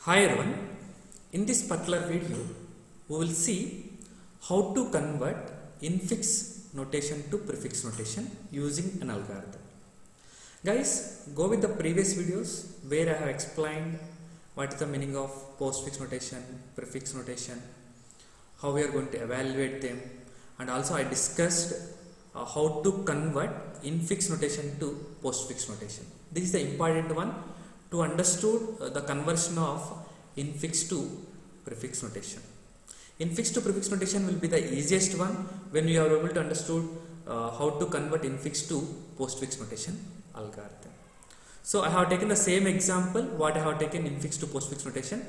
Hi everyone, in this particular video we will see how to convert infix notation to prefix notation using an algorithm. Guys, go with the previous videos where I have explained what is the meaning of postfix notation, prefix notation, how we are going to evaluate them, and also I discussed how to convert infix notation to postfix notation. This is the important one to understood the conversion of infix to prefix notation. Infix to prefix notation will be the easiest one when you are able to understood how to convert infix to postfix notation algorithm. So I have taken the same example what I have taken infix to postfix notation.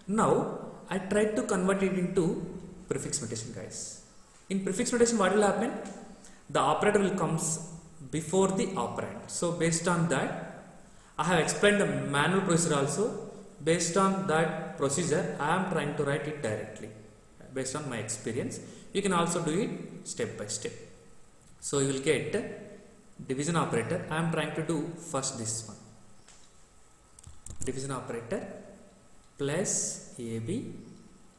Now I tried to convert it into prefix notation, guys. In prefix notation what will happen? The operator will comes before the operand. So based on that I have explained the manual procedure also. Based on that procedure, I am trying to write it directly based on my experience. You can also do it step by step. So you will get division operator. I am trying to do first this one. Division operator plus AB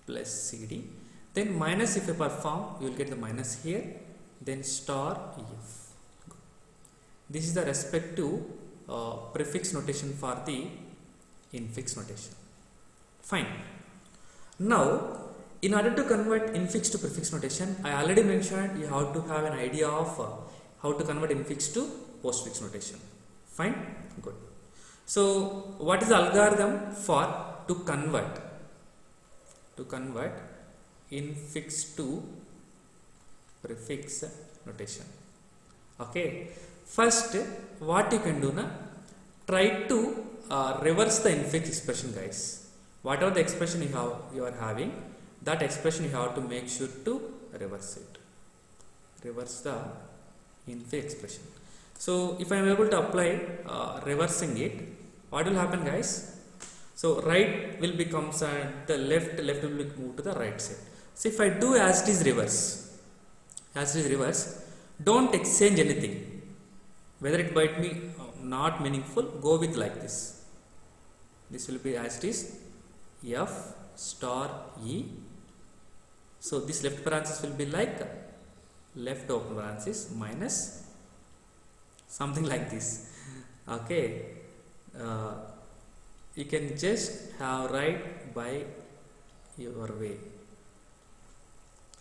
plus CD. Then minus if you perform, you will get the minus here. Then star EF. This is the respective prefix notation for the infix notation. Fine. Now, in order to convert infix to prefix notation, I already mentioned you have to have an idea of how to convert infix to postfix notation. Fine. Good. So, what is the algorithm for to convert infix to prefix notation? Okay. First, what you can do now? Try to reverse the infix expression, guys. Whatever the expression you are having, that expression you have to make sure to reverse it. Reverse the infix expression. So if I am able to apply reversing it, what will happen, guys? So right will become the left will be moved to the right side. So if I do as it is reverse, don't exchange anything. Whether it might be not meaningful, go with like this. This will be as it is F star E. So this left parenthesis will be like left open parenthesis minus something like this. Okay, you can just have write by your way.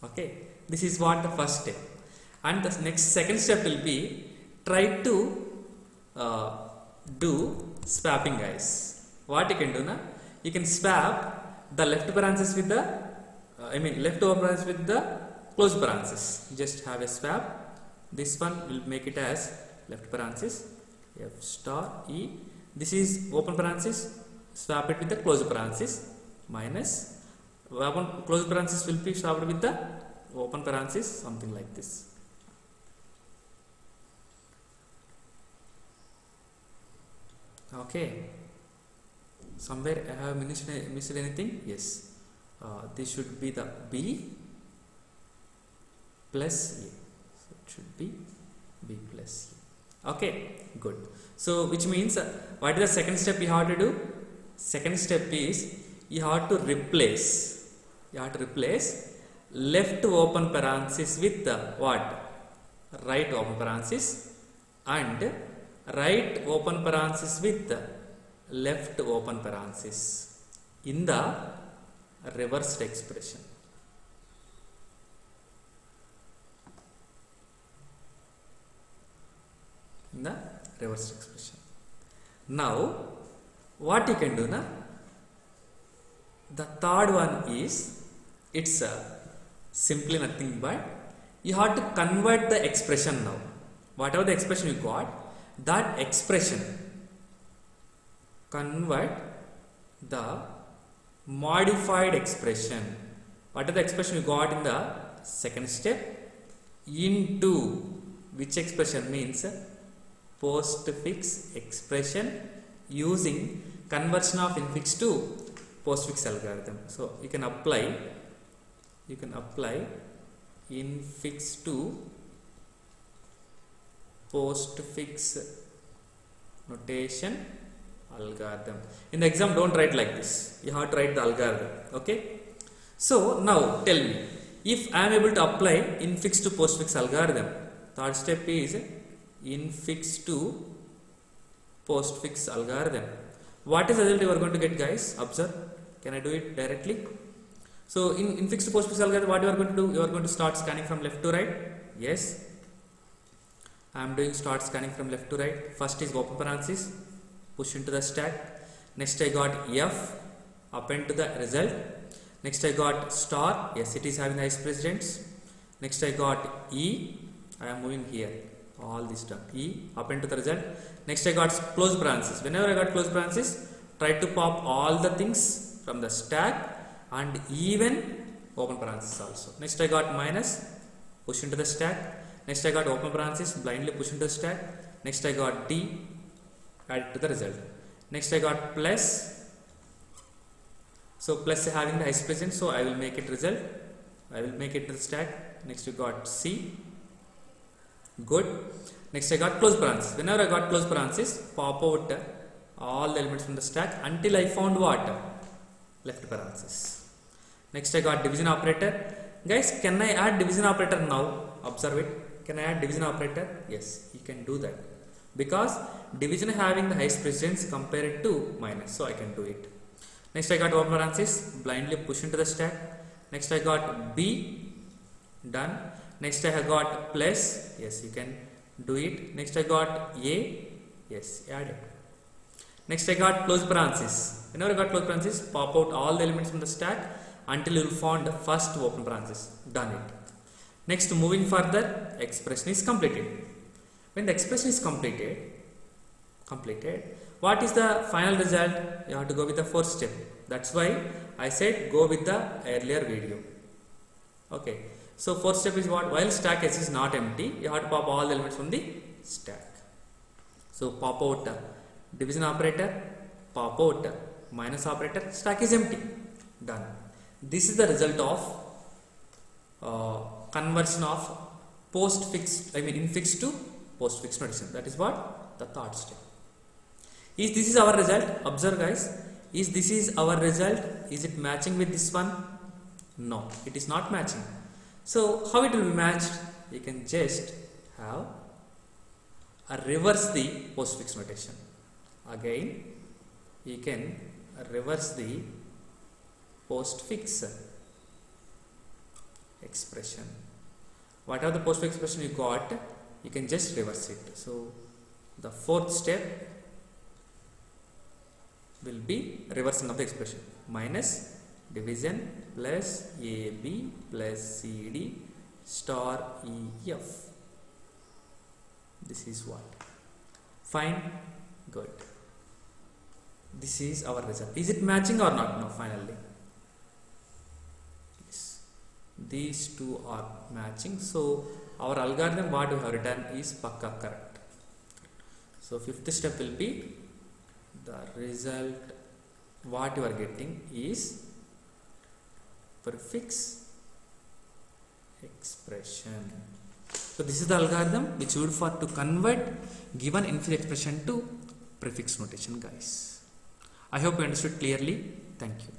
Okay, this is what the first step, and the second step will be try to do swapping, guys. What you can do now? You can swap the left parenthesis with the left over parenthesis with the closed parenthesis. Just have a swap. This one will make it as left parenthesis F star E. This is open parenthesis. Swap it with the closed parenthesis minus closed parenthesis will be swapped with the open parenthesis, something like this. Okay, somewhere I have missed anything? Yes, this should be the B plus A. So it should be B plus A. Okay, good. So which means what is the second step you have to do? Second step is you have to replace left open parenthesis with the what? Right open parenthesis, and right open parenthesis with left open parenthesis in the reversed expression. In the reversed expression. Now, what you can do now? The third one is it's simply nothing but you have to convert the expression now. Whatever the expression you got, that expression convert the modified expression. What is the expression you got in the second step? Into which expression means postfix expression using conversion of infix to postfix algorithm. So you can apply infix to postfix notation algorithm. In the exam, don't write like this. you have to write the algorithm. Okay. So now tell me, if I am able to apply infix to postfix algorithm, third step is infix to postfix algorithm. What is the result you are going to get, guys? Observe. Can I do it directly? So in infix to postfix algorithm, what you are going to do? You are going to start scanning from left to right. Yes. I am doing start scanning from left to right. First is open parenthesis, push into the stack. Next I got F, append to the result. Next I got star, yes, it is having the highest precedence. Next I got E, I am moving here, all this stuff. E, append to the result. Next I got close parenthesis. Whenever I got close parenthesis, try to pop all the things from the stack and even open parenthesis also. Next I got minus, push into the stack. Next I got open parenthesis, blindly push into the stack. Next I got D, add to the result. Next I got plus. So plus having the highest precedence, so I will make it result. I will make it to the stack. Next we got C. Good. Next I got close parenthesis. Whenever I got close parenthesis, pop out all the elements from the stack until I found what? Left parenthesis. Next I got division operator. Guys, can I add division operator now? Observe it. Can I add division operator? Yes, you can do that. Because division having the highest precedence compared to minus, so I can do it. Next I got open parenthesis, blindly push into the stack. Next I got B, done. Next I have got plus, yes, you can do it. Next I got A, yes, add it. Next I got close parenthesis. Whenever I got close parenthesis, pop out all the elements from the stack until you will find the first open parenthesis. Done it. Next, moving further, expression is completed. When the expression is completed, what is the final result? You have to go with the fourth step. That's why I said go with the earlier video. Okay. So fourth step is what? While stack S is not empty, you have to pop all the elements from the stack. So pop out division operator, pop out minus operator, stack is empty. Done. This is the result of conversion of infix to postfix notation. That is what? The third step. Is this is our result? Observe, guys. Is this is our result? Is it matching with this one? No, it is not matching. So how it will be matched? You can just have reverse the postfix notation. Again, you can reverse the postfix expression. Whatever the postfix expression you got, you can just reverse it. So the fourth step will be reversing of the expression. Minus division plus AB plus CD star EF. This is what? Fine. Good. This is our result. Is it matching or not? No, finally. Yes. These two are matching. So our algorithm what we have written is pakka correct. So fifth step will be the result what you are getting is prefix expression. So this is the algorithm which would for to convert given infix expression to prefix notation, guys. I hope you understood clearly. Thank you.